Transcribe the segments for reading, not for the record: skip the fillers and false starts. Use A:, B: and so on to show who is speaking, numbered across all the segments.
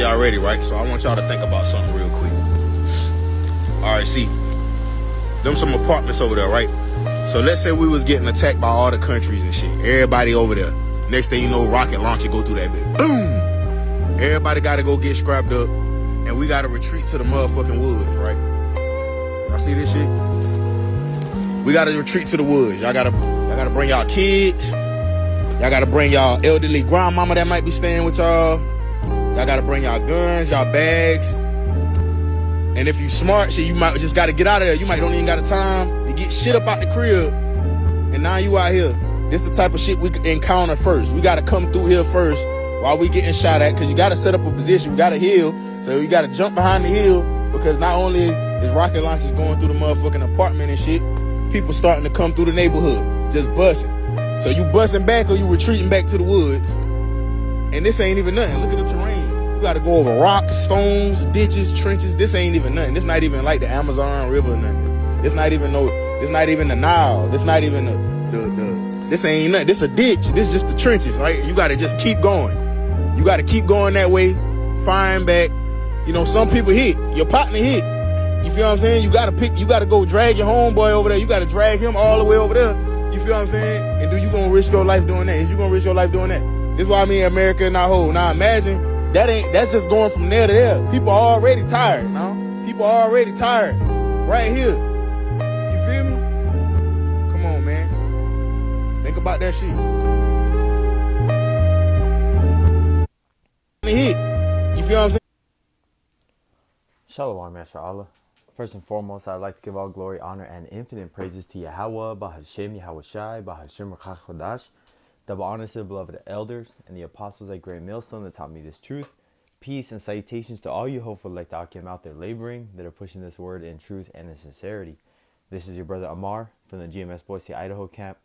A: of y'all ready, right? So I want y'all to think about something real quick. Alright, see. Them some apartments over there, right? So let's say we was getting attacked by all the countries and shit. Everybody over there. Next thing you know, rocket launcher go through that bitch. Boom! Everybody gotta go get scrapped up. And we gotta retreat to the motherfucking woods, right? Y'all see this shit? We gotta retreat to the woods. Y'all gotta bring y'all kids. Y'all gotta bring y'all elderly grandmama that might be staying with y'all. Y'all gotta bring y'all guns, y'all bags. And if you smart, shit, you might just gotta get out of there. You might don't even got the time to get shit up out the crib. And now you out here. This the type of shit we encounter first. We gotta come through here first while we getting shot at, because you gotta set up a position. We gotta heal. So you gotta jump behind the hill, because not only is rocket launches going through the motherfucking apartment and shit, people starting to come through the neighborhood, just busting. So you busting back or you retreating back to the woods. And this ain't even nothing. Look at the terrain. You gotta go over rocks, stones, ditches, trenches. This ain't even nothing. This not even like the Amazon River or nothing. This not even the Nile. This not even this ain't nothing. This a ditch. This just the trenches, right? You gotta just keep going. You gotta keep going that way, find back. You know, some people hit. Your partner hit. You feel what I'm saying? You gotta go drag your homeboy over there. You gotta drag him all the way over there. You feel what I'm saying? And you gonna risk your life doing that? Is you gonna risk your life doing that? This is why I mean America not whole. Now imagine that's just going from there to there. People are already tired, now. People are already tired. Right here. You feel me? Come on, man. Think about that shit. Hit. You feel what I'm saying?
B: Shalom, Masha Allah. First and foremost, I'd like to give all glory, honor, and infinite praises to Yahweh, Bahashem, Yahweh Shai, Bahashem Rakach Chodash. Double honors to the beloved elders and the apostles at Great Millstone that taught me this truth. Peace and salutations to all you hopeful like Akim out there laboring, that are pushing this word in truth and in sincerity. This is your brother Amar from the GMS Boise, Idaho camp.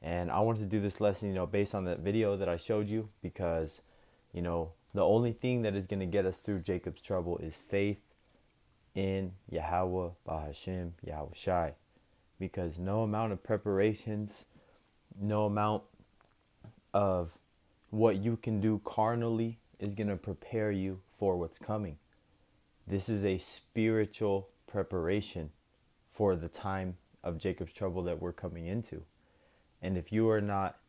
B: And I wanted to do this lesson, based on that video that I showed you, because, the only thing that is going to get us through Jacob's trouble is faith in Yahweh, Bahashem, Yahweh Shai. Because no amount of preparations, no amount of what you can do carnally is going to prepare you for what's coming. This is a spiritual preparation for the time of Jacob's trouble that we're coming into. And if you are not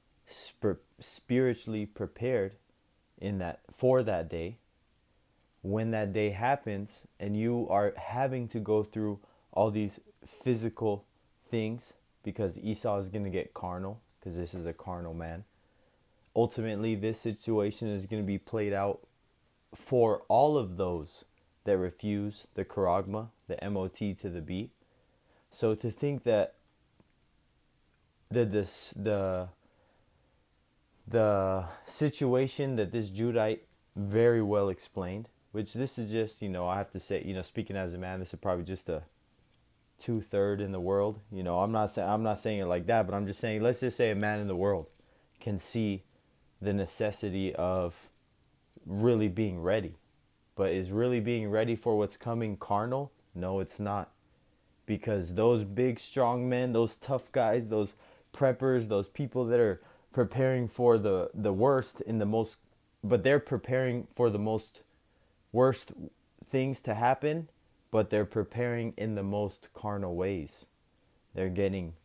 B: spiritually prepared for that day, when that day happens and you are having to go through all these physical things, because Esau is going to get carnal, because this is a carnal man. Ultimately, this situation is going to be played out for all of those that refuse the charagma, the MOT to the beat. So to think that the situation that this Judite very well explained, which this is just, I have to say, speaking as a man, this is probably just a 2/3 in the world. I'm not saying it like that, but I'm just saying, let's just say a man in the world can see the necessity of really being ready. But is really being ready for what's coming carnal? No, it's not. Because those big, strong men, those tough guys, those preppers, those people that are preparing for the worst but they're preparing for the most worst things to happen, but they're preparing in the most carnal ways. They're getting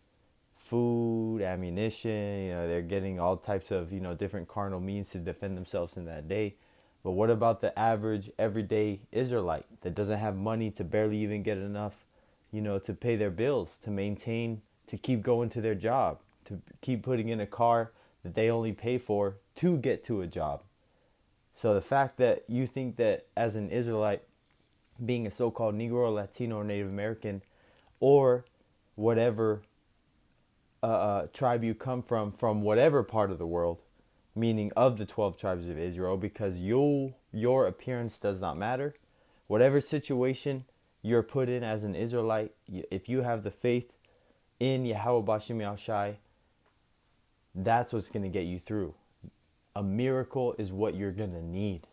B: food, ammunition, they're getting all types of, different carnal means to defend themselves in that day. But what about the average everyday Israelite that doesn't have money to barely even get enough, to pay their bills, to maintain, to keep going to their job, to keep putting in a car that they only pay for to get to a job? So the fact that you think that as an Israelite, being a so-called Negro, Latino, or Native American, or whatever tribe you come from whatever part of the world, meaning of the 12 tribes of Israel, because your appearance does not matter. Whatever situation you're put in as an Israelite, if you have the faith in Yahweh Bashem Yahushai, that's what's going to get you through. A miracle is what you're going to need,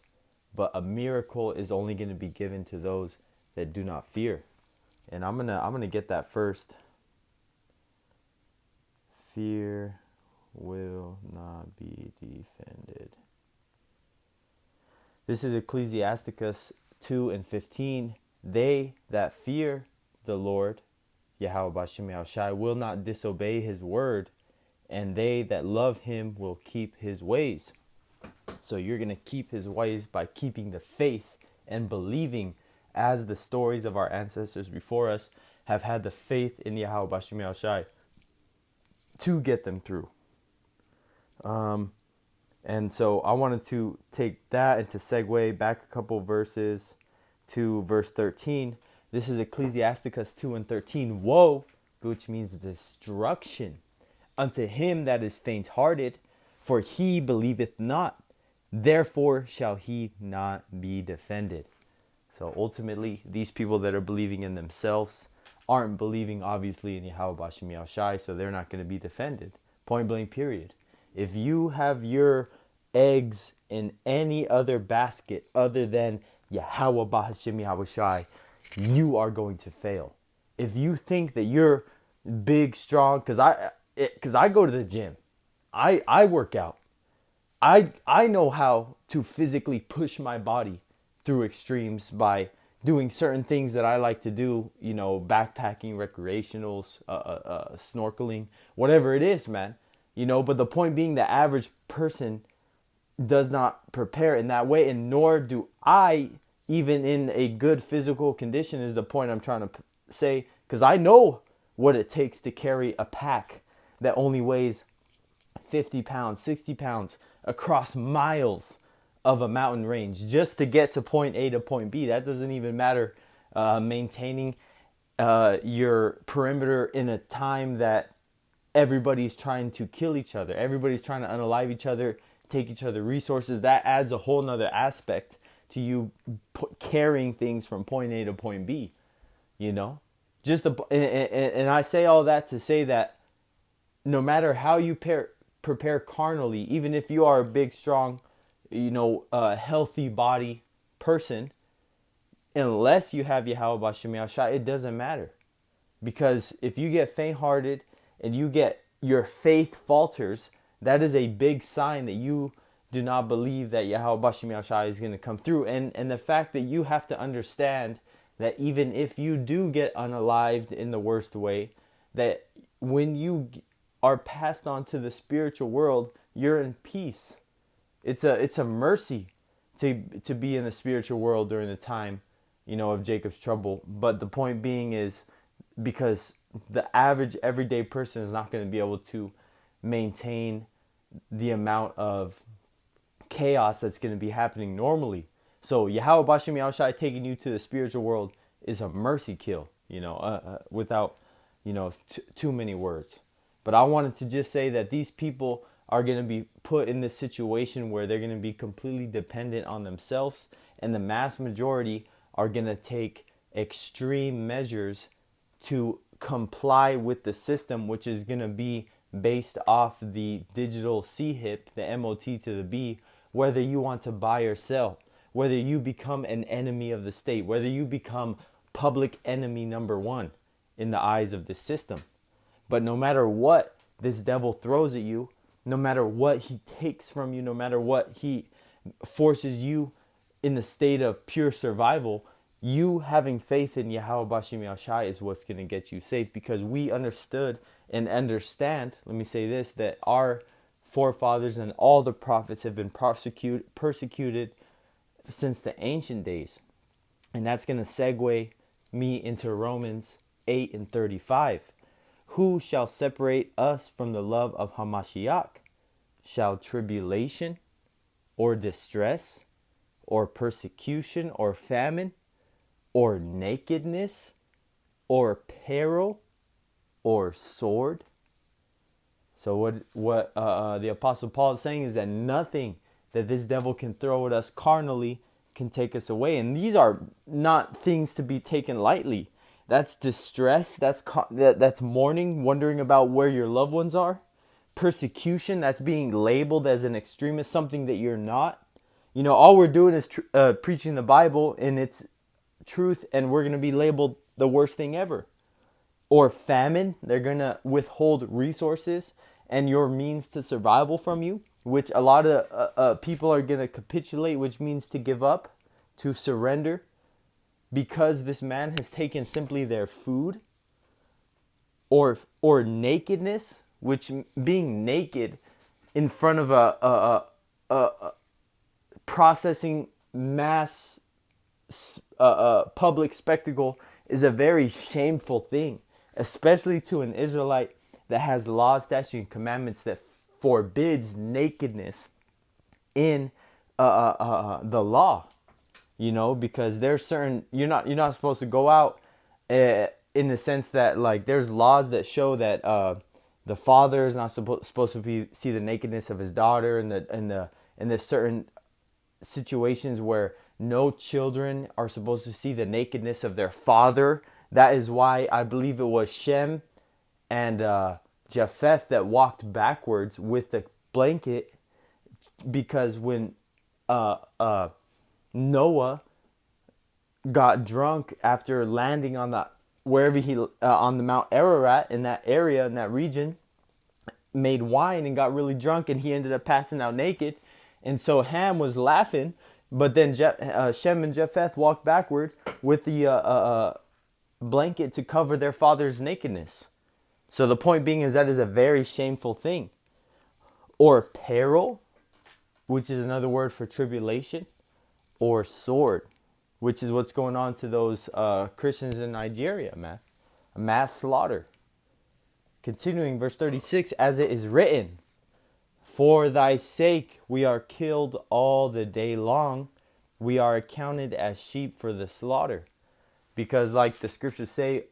B: but a miracle is only going to be given to those that do not fear. And I'm gonna get that first. Fear will not be defended. This is Ecclesiasticus 2:15. They that fear the Lord, Yahweh Bashem Yahushai, will not disobey his word, and they that love him will keep his ways. So you're going to keep his ways by keeping the faith and believing, as the stories of our ancestors before us have had the faith in Yahweh Bashem Yahushai to get them through. And so I wanted to take that and to segue back a couple verses to verse 13. This is Ecclesiasticus 2:13. Woe, which means destruction, unto him that is faint-hearted, for he believeth not, therefore shall he not be defended. So ultimately, these people that are believing in themselves aren't believing, obviously, in Yahweh Bashem Yahushai, so they're not going to be defended. Point blank, period. If you have your eggs in any other basket other than Yahweh Bashem Yahushai, you are going to fail. If you think that you're big, strong, because I go to the gym, I work out, I know how to physically push my body through extremes by doing certain things that I like to do, backpacking, recreationals, snorkeling, whatever it is, man. But the point being, the average person does not prepare in that way, and nor do I, even in a good physical condition, is the point I'm trying to say, because I know what it takes to carry a pack that only weighs 50 pounds, 60 pounds across miles of a mountain range just to get to point A to point B. That doesn't even matter maintaining your perimeter in a time that everybody's trying to kill each other. Everybody's trying to unalive each other, take each other resources. That adds a whole nother aspect to you carrying things from point A to point B, and I say all that to say that no matter how you prepare carnally, even if you are a big, strong, healthy body person, unless you have Yahweh Bashem Yahushai, it doesn't matter. Because if you get faint-hearted and your faith falters, that is a big sign that you do not believe that Yahweh Bashem Yahushai is going to come through. And the fact that you have to understand that even if you do get unalived in the worst way, that when you are passed on to the spiritual world, you're in peace. It's a mercy to be in the spiritual world during the time, of Jacob's trouble. But the point being is, because the average everyday person is not going to be able to maintain the amount of chaos that's going to be happening normally. So Yahweh Bashem Yahushai taking you to the spiritual world is a mercy kill, without, too many words. But I wanted to just say that these people are going to be put in this situation where they're going to be completely dependent on themselves, and the mass majority are going to take extreme measures to comply with the system, which is going to be based off the digital C-HIP, the MOT to the B, whether you want to buy or sell, whether you become an enemy of the state, whether you become public enemy number one in the eyes of the system. But no matter what this devil throws at you, no matter what he takes from you, no matter what he forces you in the state of pure survival, you having faith in Yahweh Bashem Yahushai is what's going to get you safe, because we understood and understand, let me say this, that our forefathers and all the prophets have been persecuted since the ancient days. And that's going to segue me into Romans 8:35. Who shall separate us from the love of Hamashiach? Shall tribulation, or distress, or persecution, or famine, or nakedness, or peril, or sword? So what the Apostle Paul is saying is that nothing that this devil can throw at us carnally can take us away. And these are not things to be taken lightly. That's distress, that's mourning, wondering about where your loved ones are. Persecution, that's being labeled as an extremist, something that you're not. All we're doing is preaching the Bible in its truth, and we're going to be labeled the worst thing ever. Or famine, they're going to withhold resources and your means to survival from you. which a lot of people are going to capitulate, which means to give up, to surrender, because this man has taken simply their food, or nakedness, which being naked in front of a processing mass public spectacle is a very shameful thing, especially to an Israelite that has laws, statutes, and commandments that forbids nakedness in the law. You know, because there's certain you're not supposed to go out in the sense that, like, there's laws that show that the father is not supposed to see the nakedness of his daughter, and the certain situations where no children are supposed to see the nakedness of their father. That is why I believe it was Shem and Japheth that walked backwards with the blanket, because when Noah got drunk after landing on the wherever he on the Mount Ararat, in that area, in that region, made wine and got really drunk, and he ended up passing out naked. And so Ham was laughing, but then Shem and Japheth walked backward with the blanket to cover their father's nakedness. So the point being is that is a very shameful thing. Or peril, which is another word for tribulation, or sword, which is what's going on to those Christians in Nigeria, man. A mass slaughter. Continuing, verse 36, as it is written, for thy sake we are killed all the day long. We are accounted as sheep for the slaughter. Because like the scriptures say,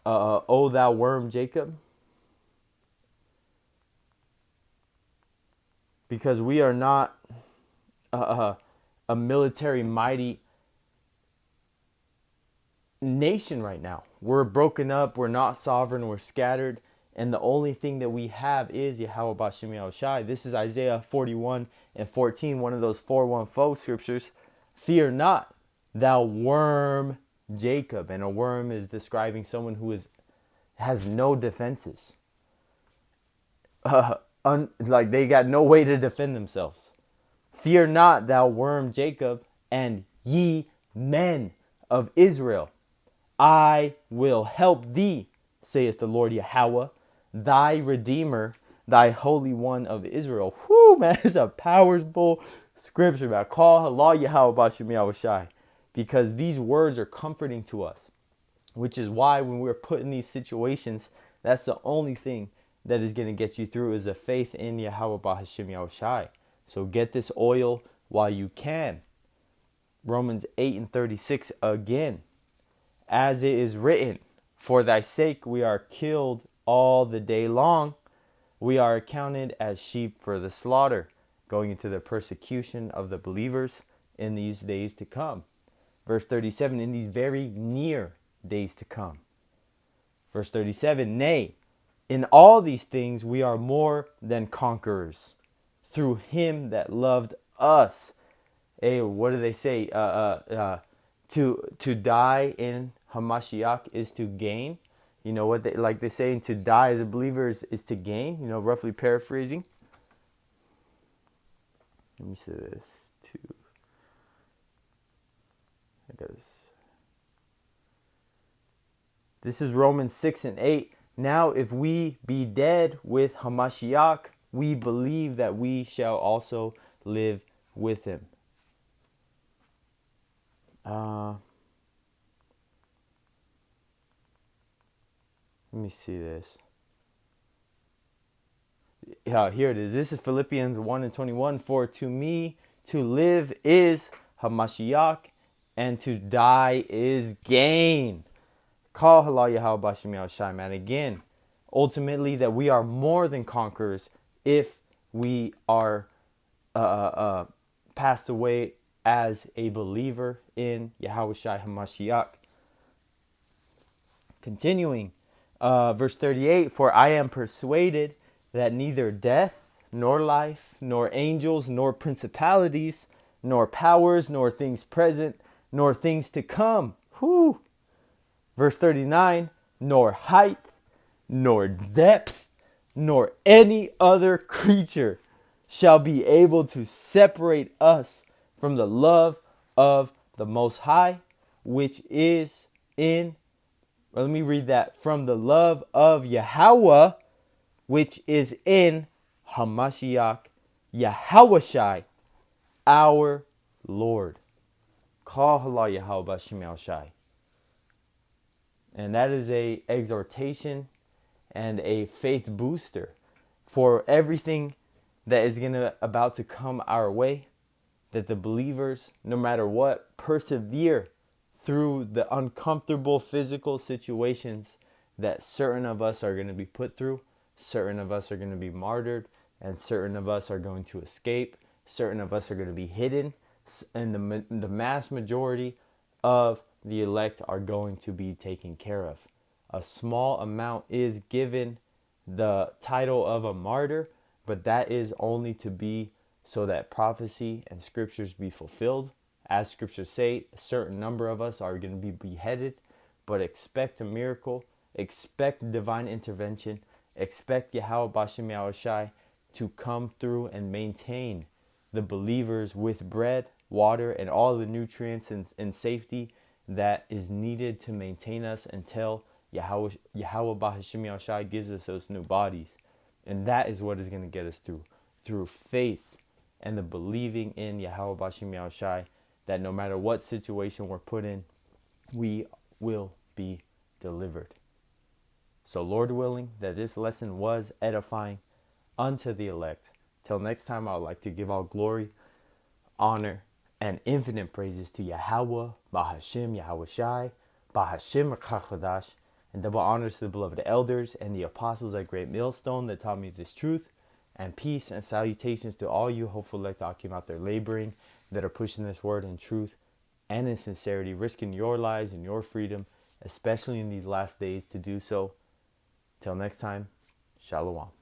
B: O thou worm Jacob. Because we are not a military mighty nation right now. We're broken up. We're not sovereign. We're scattered. And the only thing that we have is Yahweh Bashem Yahushai. This is Isaiah 41:14, one of those 4:14 scriptures. Fear not, thou worm Jacob. And a worm is describing someone who has no defenses. Like they got no way to defend themselves. Fear not, thou worm Jacob, and ye men of Israel. I will help thee, saith the Lord Yahweh, thy Redeemer, thy Holy One of Israel. Whoo, man, it's a powerful scripture, man. Call Allah Yahweh Bashem Yahushai, because these words are comforting to us, which is why when we're put in these situations, that's the only thing that is going to get you through is a faith in Yahweh Bashem Yahushai. So get this oil while you can. Romans 8:36 again. As it is written, for thy sake we are killed all the day long. We are accounted as sheep for the slaughter, going into the persecution of the believers in these days to come. Verse 37, in these very near days to come. Verse 37, nay, in all these things we are more than conquerors, through him that loved us. Hey, what do they say? To die in Hamashiach is to gain. You know what they saying, to die as a believer is to gain, you know, roughly paraphrasing. Let me say this too. This is Romans 6:8. Now if we be dead with Hamashiach, we believe that we shall also live with him. Let me see this. Yeah, here it is. This is Philippians 1:21. For to me to live is Hamashiach, and to die is gain. Call halal Yahweh Bashem Yahushai, man. Again, ultimately that we are more than conquerors if we are passed away as a believer in Yahushua Hamashiach. Continuing, verse 38, for I am persuaded that neither death, nor life, nor angels, nor principalities, nor powers, nor things present, nor things to come. Whoo! Verse 39, nor height, nor depth, nor any other creature shall be able to separate us from the love of the Most High, which is in, well, let me read that, from the love of Yahweh, which is in Hamashiach Yahushai, our Lord. Call Hala Yahweh Shemel Shai. And that is a exhortation and a faith booster for everything that is about to come our way, that the believers, no matter what, persevere through the uncomfortable physical situations that certain of us are going to be put through, certain of us are going to be martyred, and certain of us are going to escape, certain of us are going to be hidden, and the mass majority of the elect are going to be taken care of. A small amount is given the title of a martyr, but that is only to be so that prophecy and scriptures be fulfilled. As scriptures say, a certain number of us are going to be beheaded, but expect a miracle, expect divine intervention, expect Yahweh Bashem Yahushai to come through and maintain the believers with bread, water, and all the nutrients and safety that is needed to maintain us until Yahweh Bashem Yahushai gives us those new bodies. And that is what is going to get us through faith and the believing in Yahweh Bashem Yahushai, that no matter what situation we're put in, we will be delivered. So Lord willing, that this lesson was edifying unto the elect. Till next time, I would like to give all glory, honor, and infinite praises to Yahweh, Bahashem Yahushai, Bahashem Rachachadash, and double honors to the beloved elders and the apostles at Great Millstone that taught me this truth, and peace and salutations to all you hopeful elect Akim out there laboring, that are pushing this word in truth and in sincerity, risking your lives and your freedom, especially in these last days, to do so. Till next time, Shalom.